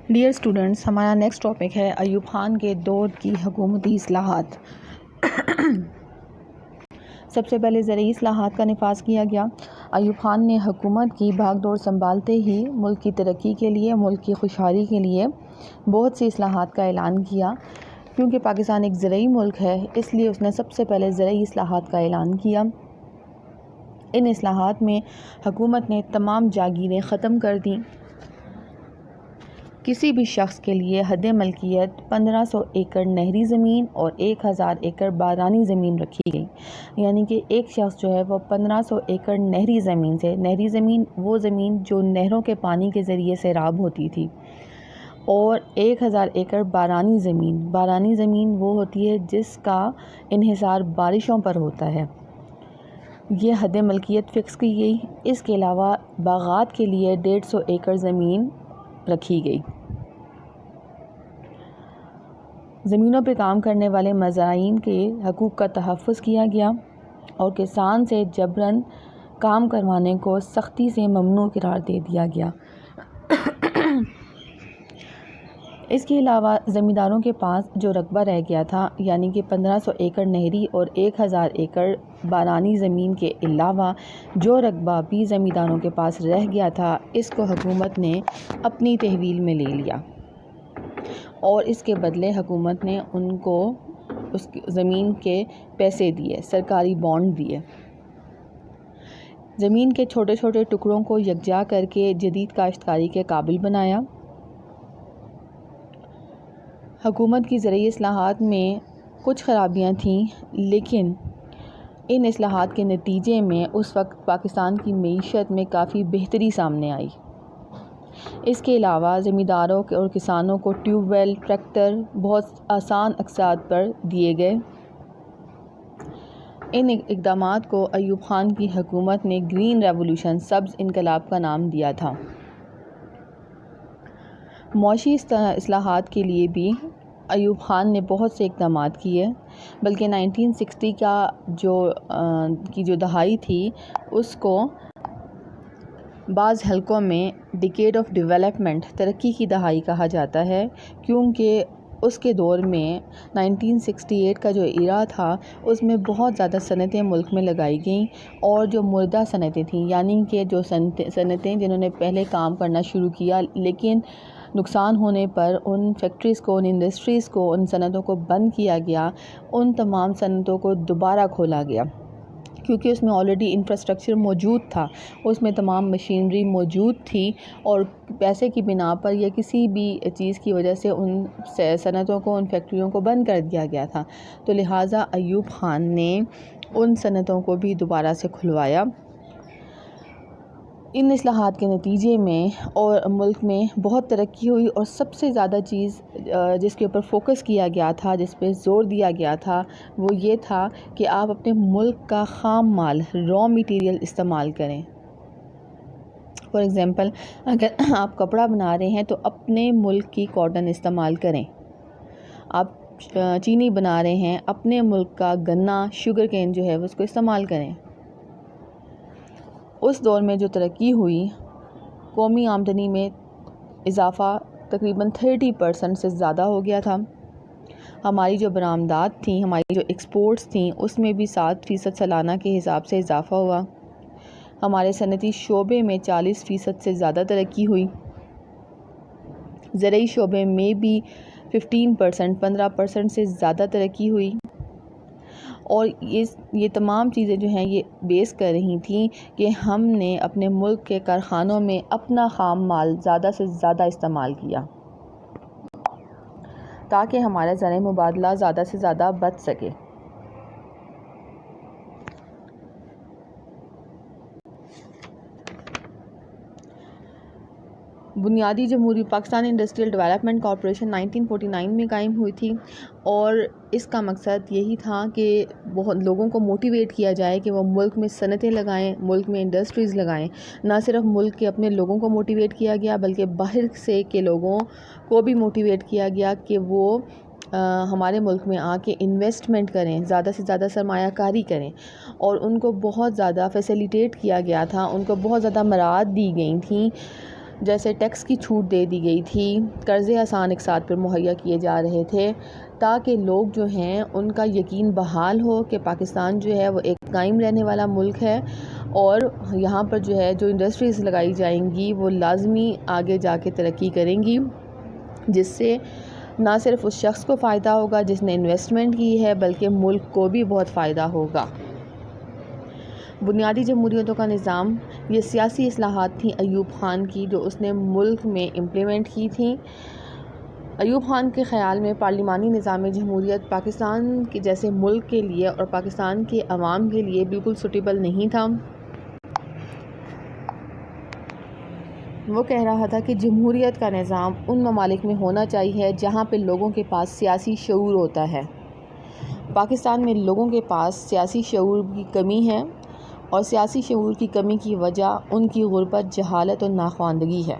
Dear students, ہمارا next topic ہے ایوب خان کے دور کی حکومتی اصلاحات۔ سب سے پہلے زرعی اصلاحات کا نفاذ کیا گیا۔ ایوب خان نے حکومت کی بھاگ دوڑ سنبھالتے ہی ملک کی ترقی کے لیے، ملک کی خوشحالی کے لیے بہت سی اصلاحات کا اعلان کیا۔ کیونکہ پاکستان ایک زرعی ملک ہے، اس لیے اس نے سب سے پہلے زرعی اصلاحات کا اعلان کیا۔ ان اصلاحات میں حکومت نے تمام جاگیریں ختم کر دیں۔ کسی بھی شخص کے لیے حد ملکیت 1500 ایکڑ نہری زمین اور 1000 ایکڑ بارانی زمین رکھی گئی، یعنی کہ ایک شخص جو ہے وہ 1500 ایکڑ نہری زمین سے، نہری زمین وہ زمین جو نہروں کے پانی کے ذریعے سیراب ہوتی تھی، اور 1000 ایکڑ بارانی زمین وہ ہوتی ہے جس کا انحصار بارشوں پر ہوتا ہے۔ یہ حد ملکیت فکس کی گئی۔ اس کے علاوہ باغات کے لیے 150 ایکڑ زمین رکھی گئی۔ زمینوں پہ کام کرنے والے مزارعین کے حقوق کا تحفظ کیا گیا اور کسان سے جبراً کام کروانے کو سختی سے ممنوع قرار دے دیا گیا۔ اس کے علاوہ زمینداروں کے پاس جو رقبہ رہ گیا تھا، یعنی کہ 1500 ایکڑ نہری اور 1000 ایکڑ بارانی زمین کے علاوہ جو رقبہ بھی زمینداروں کے پاس رہ گیا تھا، اس کو حکومت نے اپنی تحویل میں لے لیا اور اس کے بدلے حکومت نے ان کو اس زمین کے پیسے دیے، سرکاری بانڈ دیے۔ زمین کے چھوٹے چھوٹے ٹکڑوں کو یکجا کر کے جدید کاشتکاری کے قابل بنایا۔ حکومت کی زرعی اصلاحات میں کچھ خرابیاں تھیں، لیکن ان اصلاحات کے نتیجے میں اس وقت پاکستان کی معیشت میں کافی بہتری سامنے آئی۔ اس کے علاوہ زمینداروں اور کسانوں کو ٹیوب ویل، ٹریکٹر بہت آسان اقساط پر دیے گئے۔ ان اقدامات کو ایوب خان کی حکومت نے گرین ریولوشن، سبز انقلاب کا نام دیا تھا۔ معاشی اصلاحات کے لیے بھی ایوب خان نے بہت سے اقدامات کیے، بلکہ 1960 کی جو دہائی تھی اس کو بعض حلقوں میں ڈیکیڈ آف ڈیولپمنٹ، ترقی کی دہائی کہا جاتا ہے، کیونکہ اس کے دور میں 1968 کا جو ایرا تھا اس میں بہت زیادہ صنعتیں ملک میں لگائی گئیں، اور جو مردہ صنعتیں تھیں، یعنی کہ جو صنعتیں جنہوں نے پہلے کام کرنا شروع کیا لیکن نقصان ہونے پر ان فیکٹریز کو، ان انڈسٹریز کو، ان صنعتوں کو بند کیا گیا، ان تمام صنعتوں کو دوبارہ کھولا گیا، کیونکہ اس میں آلریڈی انفراسٹرکچر موجود تھا، اس میں تمام مشینری موجود تھی، اور پیسے کی بنا پر یا کسی بھی چیز کی وجہ سے ان صنعتوں کو، ان فیکٹریوں کو بند کر دیا گیا تھا۔ تو لہٰذا ایوب خان نے ان صنعتوں کو بھی دوبارہ سے کھلوایا۔ ان اصلاحات کے نتیجے میں اور ملک میں بہت ترقی ہوئی، اور سب سے زیادہ چیز جس کے اوپر فوکس کیا گیا تھا، جس پہ زور دیا گیا تھا، وہ یہ تھا کہ آپ اپنے ملک کا خام مال، را میٹیریل استعمال کریں۔ فار ایگزامپل، اگر آپ کپڑا بنا رہے ہیں تو اپنے ملک کی کاٹن استعمال کریں۔ آپ چینی بنا رہے ہیں، اپنے ملک کا گنا، شوگر کین جو ہے اس کو استعمال کریں۔ اس دور میں جو ترقی ہوئی، قومی آمدنی میں اضافہ تقریباً 30% سے زیادہ ہو گیا تھا۔ ہماری جو برآمدات تھیں، ہماری جو ایکسپورٹس تھیں، اس میں بھی 7% سالانہ کے حساب سے اضافہ ہوا۔ ہمارے صنعتی شعبے میں 40% سے زیادہ ترقی ہوئی۔ زرعی شعبے میں بھی 15% سے زیادہ ترقی ہوئی، اور یہ تمام چیزیں جو ہیں یہ بیس کر رہی تھیں کہ ہم نے اپنے ملک کے کارخانوں میں اپنا خام مال زیادہ سے زیادہ استعمال کیا تاکہ ہمارا زرعی مبادلہ زیادہ سے زیادہ بڑھ سکے۔ بنیادی جمہوری پاکستان انڈسٹریل ڈیولپمنٹ کارپوریشن 1949 میں قائم ہوئی تھی، اور اس کا مقصد یہی تھا کہ بہت لوگوں کو موٹیویٹ کیا جائے کہ وہ ملک میں صنعتیں لگائیں، ملک میں انڈسٹریز لگائیں۔ نہ صرف ملک کے اپنے لوگوں کو موٹیویٹ کیا گیا، بلکہ باہر سے کے لوگوں کو بھی موٹیویٹ کیا گیا کہ وہ ہمارے ملک میں آ کے انویسٹمنٹ کریں، زیادہ سے زیادہ سرمایہ کاری کریں، اور ان کو بہت زیادہ فیسیلیٹیٹ کیا گیا تھا، ان کو بہت زیادہ مراعات دی گئی تھیں جیسے ٹیکس کی چھوٹ دے دی گئی تھی، قرضے آسان اقساط پر مہیا کیے جا رہے تھے تاکہ لوگ جو ہیں ان کا یقین بحال ہو کہ پاکستان جو ہے وہ ایک قائم رہنے والا ملک ہے، اور یہاں پر جو ہے جو انڈسٹریز لگائی جائیں گی وہ لازمی آگے جا کے ترقی کریں گی، جس سے نہ صرف اس شخص کو فائدہ ہوگا جس نے انویسٹمنٹ کی ہے بلکہ ملک کو بھی بہت فائدہ ہوگا۔ بنیادی جمہوریتوں کا نظام، یہ سیاسی اصلاحات تھیں ایوب خان کی جو اس نے ملک میں امپلیمنٹ کی تھیں۔ ایوب خان کے خیال میں پارلیمانی نظام جمہوریت پاکستان کے جیسے ملک کے لیے اور پاکستان کے عوام کے لیے بالکل سوٹیبل نہیں تھا۔ وہ کہہ رہا تھا کہ جمہوریت کا نظام ان ممالک میں ہونا چاہیے جہاں پہ لوگوں کے پاس سیاسی شعور ہوتا ہے۔ پاکستان میں لوگوں کے پاس سیاسی شعور کی کمی ہے، اور سیاسی شعور کی کمی کی وجہ ان کی غربت، جہالت اور ناخواندگی ہے۔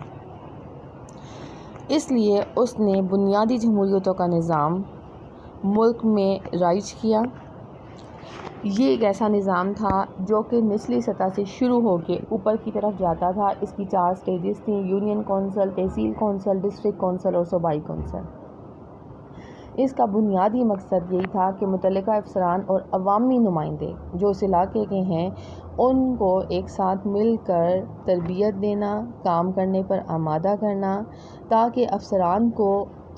اس لیے اس نے بنیادی جمہوریتوں کا نظام ملک میں رائج کیا۔ یہ ایک ایسا نظام تھا جو کہ نچلی سطح سے شروع ہو کے اوپر کی طرف جاتا تھا۔ اس کی 4 سٹیجز تھیں: یونین کونسل، تحصیل کونسل، ڈسٹرکٹ کونسل اور صوبائی کونسل۔ اس کا بنیادی مقصد یہی تھا کہ متعلقہ افسران اور عوامی نمائندے جو اس علاقے کے ہیں ان کو ایک ساتھ مل کر تربیت دینا، کام کرنے پر آمادہ کرنا، تاکہ افسران کو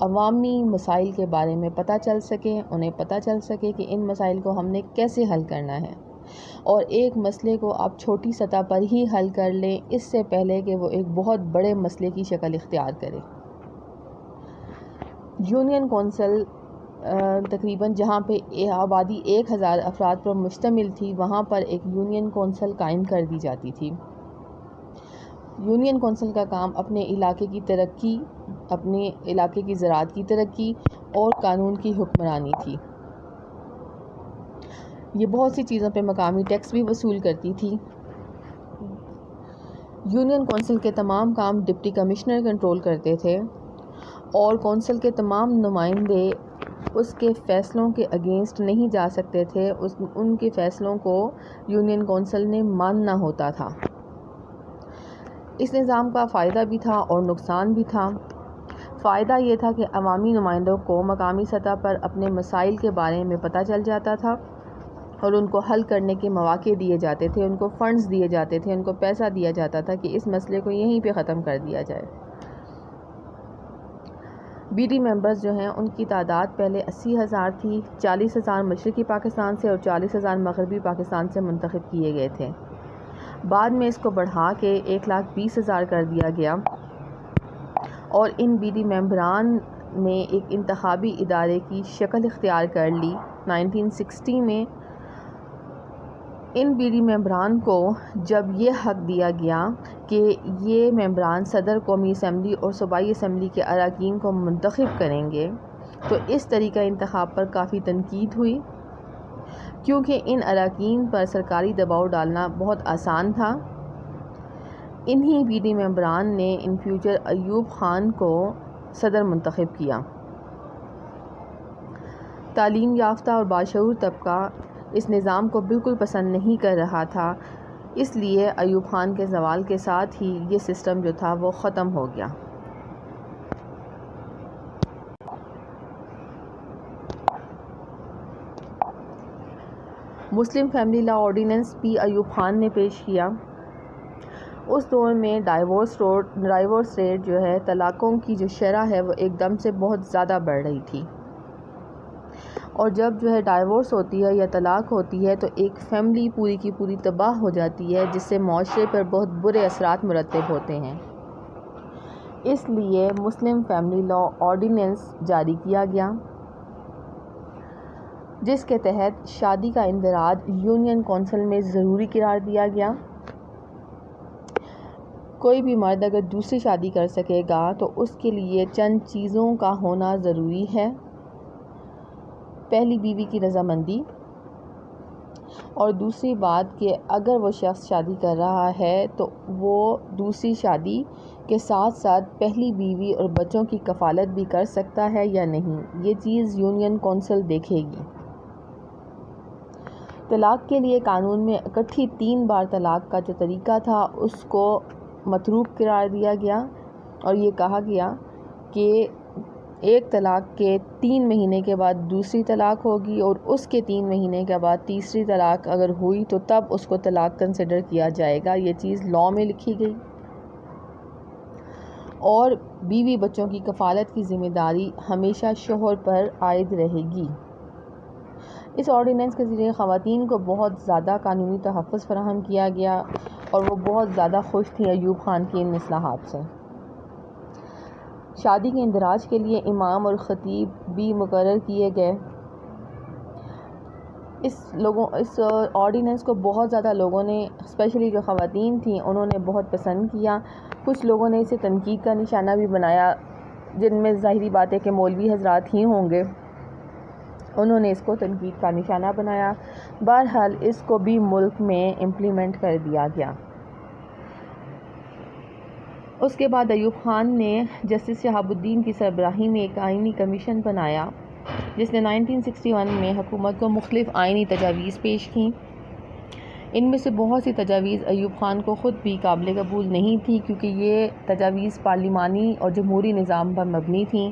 عوامی مسائل کے بارے میں پتہ چل سکے، انہیں پتہ چل سکے کہ ان مسائل کو ہم نے کیسے حل کرنا ہے، اور ایک مسئلے کو آپ چھوٹی سطح پر ہی حل کر لیں اس سے پہلے کہ وہ ایک بہت بڑے مسئلے کی شکل اختیار کرے۔ یونین کونسل تقریباً جہاں پہ آبادی 1000 افراد پر مشتمل تھی وہاں پر ایک یونین کونسل قائم کر دی جاتی تھی۔ یونین کونسل کا کام اپنے علاقے کی ترقی، اپنے علاقے کی زراعت کی ترقی اور قانون کی حکمرانی تھی۔ یہ بہت سی چیزوں پہ مقامی ٹیکس بھی وصول کرتی تھی۔ یونین کونسل کے تمام کام ڈپٹی کمشنر کنٹرول کرتے تھے، اور کونسل کے تمام نمائندے اس کے فیصلوں کے اگینسٹ نہیں جا سکتے تھے، ان کے فیصلوں کو یونین کونسل نے ماننا ہوتا تھا۔ اس نظام کا فائدہ بھی تھا اور نقصان بھی تھا۔ فائدہ یہ تھا کہ عوامی نمائندوں کو مقامی سطح پر اپنے مسائل کے بارے میں پتہ چل جاتا تھا اور ان کو حل کرنے کے مواقع دیے جاتے تھے، ان کو فنڈز دیے جاتے تھے، ان کو پیسہ دیا جاتا تھا کہ اس مسئلے کو یہیں پہ ختم کر دیا جائے۔ بی ڈی ممبرز جو ہیں ان کی تعداد پہلے 80,000 تھی، 40,000 مشرقی پاکستان سے اور 40,000 مغربی پاکستان سے منتخب کیے گئے تھے۔ بعد میں اس کو بڑھا کے 1,20,000 کر دیا گیا، اور ان بی ڈی ممبران نے ایک انتخابی ادارے کی شکل اختیار کر لی۔ 1960 میں ان بی ڈی ممبران کو جب یہ حق دیا گیا کہ یہ ممبران صدر قومی اسمبلی اور صوبائی اسمبلی کے اراکین کو منتخب کریں گے، تو اس طریقہ انتخاب پر کافی تنقید ہوئی، کیونکہ ان اراکین پر سرکاری دباؤ ڈالنا بہت آسان تھا۔ انہی بی ڈی ممبران نے ان فیوچر ایوب خان کو صدر منتخب کیا۔ تعلیم یافتہ اور باشعور طبقہ اس نظام کو بالکل پسند نہیں کر رہا تھا، اس لیے ایوب خان کے زوال کے ساتھ ہی یہ سسٹم جو تھا وہ ختم ہو گیا۔ مسلم فیملی لا آرڈیننس بھی ایوب خان نے پیش کیا۔ اس دور میں ڈائیورس ریٹ جو ہے، طلاقوں کی جو شرح ہے وہ ایک دم سے بہت زیادہ بڑھ رہی تھی، اور جب جو ہے ڈائیورس ہوتی ہے یا طلاق ہوتی ہے تو ایک فیملی پوری کی پوری تباہ ہو جاتی ہے، جس سے معاشرے پر بہت برے اثرات مرتب ہوتے ہیں۔ اس لیے مسلم فیملی لا آرڈیننس جاری کیا گیا، جس کے تحت شادی کا اندراج یونین کونسل میں ضروری قرار دیا گیا۔ کوئی بھی مرد اگر دوسری شادی کر سکے گا تو اس کے لیے چند چیزوں کا ہونا ضروری ہے: پہلی بیوی کی رضامندی، اور دوسری بات کہ اگر وہ شخص شادی کر رہا ہے تو وہ دوسری شادی کے ساتھ ساتھ پہلی بیوی اور بچوں کی کفالت بھی کر سکتا ہے یا نہیں، یہ چیز یونین کونسل دیکھے گی۔ طلاق کے لیے قانون میں اکٹھی 3 بار طلاق کا جو طریقہ تھا اس کو متروک قرار دیا گیا اور یہ کہا گیا کہ ایک طلاق کے 3 مہینے کے بعد دوسری طلاق ہوگی اور اس کے 3 مہینے کے بعد تیسری طلاق اگر ہوئی تو تب اس کو طلاق کنسیڈر کیا جائے گا. یہ چیز لاء میں لکھی گئی. اور بیوی بچوں کی کفالت کی ذمہ داری ہمیشہ شوہر پر عائد رہے گی. اس آرڈیننس کے ذریعے خواتین کو بہت زیادہ قانونی تحفظ فراہم کیا گیا اور وہ بہت زیادہ خوش تھیں ایوب خان کی ان اصلاحات سے. شادی کے اندراج کے لیے امام اور خطیب بھی مقرر کیے گئے. اس آرڈیننس کو بہت زیادہ لوگوں نے، اسپیشلی جو خواتین تھیں، انہوں نے بہت پسند کیا. کچھ لوگوں نے اسے تنقید کا نشانہ بھی بنایا، جن میں ظاہری بات ہے کہ مولوی حضرات ہی ہوں گے. انہوں نے اس کو تنقید کا نشانہ بنایا. بہرحال اس کو بھی ملک میں امپلیمنٹ کر دیا گیا. اس کے بعد ایوب خان نے جسٹس شہاب الدین کی سربراہی میں ایک آئینی کمیشن بنایا جس نے 1961 میں حکومت کو مختلف آئینی تجاویز پیش کیں. ان میں سے بہت سی تجاویز ایوب خان کو خود بھی قابل قبول نہیں تھی کیونکہ یہ تجاویز پارلیمانی اور جمہوری نظام پر مبنی تھیں.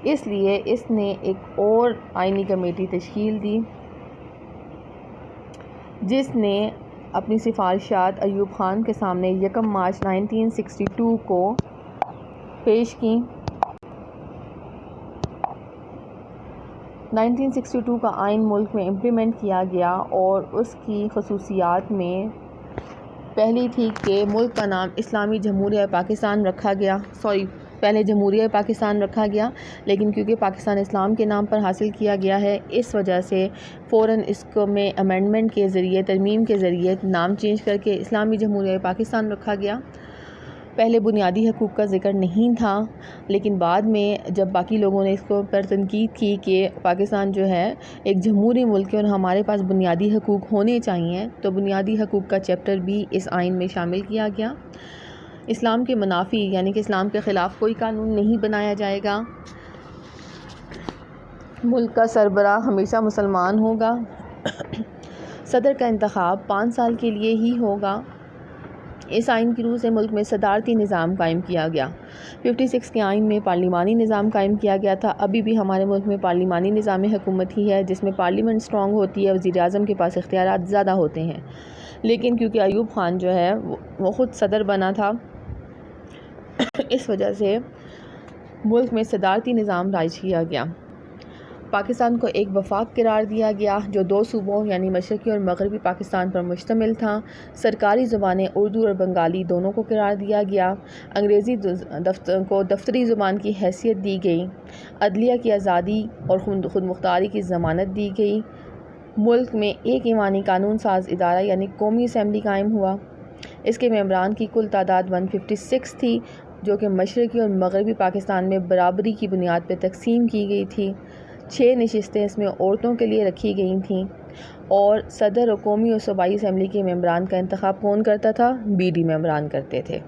اس لیے اس نے ایک اور آئینی کمیٹی تشکیل دی جس نے اپنی سفارشات ایوب خان کے سامنے 1 مارچ 1962 کو پیش کیں. 1962 کا آئین ملک میں امپلیمنٹ کیا گیا اور اس کی خصوصیات میں پہلی تھی کہ ملک کا نام اسلامی جمہوریہ پاکستان رکھا گیا. پہلے جمہوریہ پاکستان رکھا گیا، لیکن کیونکہ پاکستان اسلام کے نام پر حاصل کیا گیا ہے اس وجہ سے فوراً اس کو میں امینڈمنٹ کے ذریعے، ترمیم کے ذریعے نام چینج کر کے اسلامی جمہوریہ پاکستان رکھا گیا. پہلے بنیادی حقوق کا ذکر نہیں تھا، لیکن بعد میں جب باقی لوگوں نے اس کو پر تنقید کی کہ پاکستان جو ہے ایک جمہوری ملک ہے اور ہمارے پاس بنیادی حقوق ہونے چاہیے، تو بنیادی حقوق کا چیپٹر بھی اس آئین میں شامل کیا گیا. اسلام کے منافی یعنی کہ اسلام کے خلاف کوئی قانون نہیں بنایا جائے گا. ملک کا سربراہ ہمیشہ مسلمان ہوگا. صدر کا انتخاب 5 سال کے لیے ہی ہوگا. اس آئین کی روح سے ملک میں صدارتی نظام قائم کیا گیا. 56 کے آئین میں پارلیمانی نظام قائم کیا گیا تھا. ابھی بھی ہمارے ملک میں پارلیمانی نظام حکومت ہی ہے جس میں پارلیمنٹ اسٹرانگ ہوتی ہے، وزیر اعظم کے پاس اختیارات زیادہ ہوتے ہیں. لیکن کیونکہ ایوب خان جو ہے وہ خود صدر بنا تھا، اس وجہ سے ملک میں صدارتی نظام رائج کیا گیا. پاکستان کو ایک وفاق قرار دیا گیا جو 2 صوبوں یعنی مشرقی اور مغربی پاکستان پر مشتمل تھا. سرکاری زبانیں اردو اور بنگالی دونوں کو قرار دیا گیا. انگریزی کو دفتری زبان کی حیثیت دی گئی. عدلیہ کی آزادی اور خود مختاری کی ضمانت دی گئی. ملک میں ایک ایوانی قانون ساز ادارہ یعنی قومی اسمبلی قائم ہوا. اس کے ممبران کی کل تعداد 156 تھی جو کہ مشرقی اور مغربی پاکستان میں برابری کی بنیاد پر تقسیم کی گئی تھی. 6 نشستیں اس میں عورتوں کے لیے رکھی گئی تھیں. اور صدر اور قومی اور صوبائی اسمبلی کے ممبران کا انتخاب کون کرتا تھا؟ BD ممبران کرتے تھے.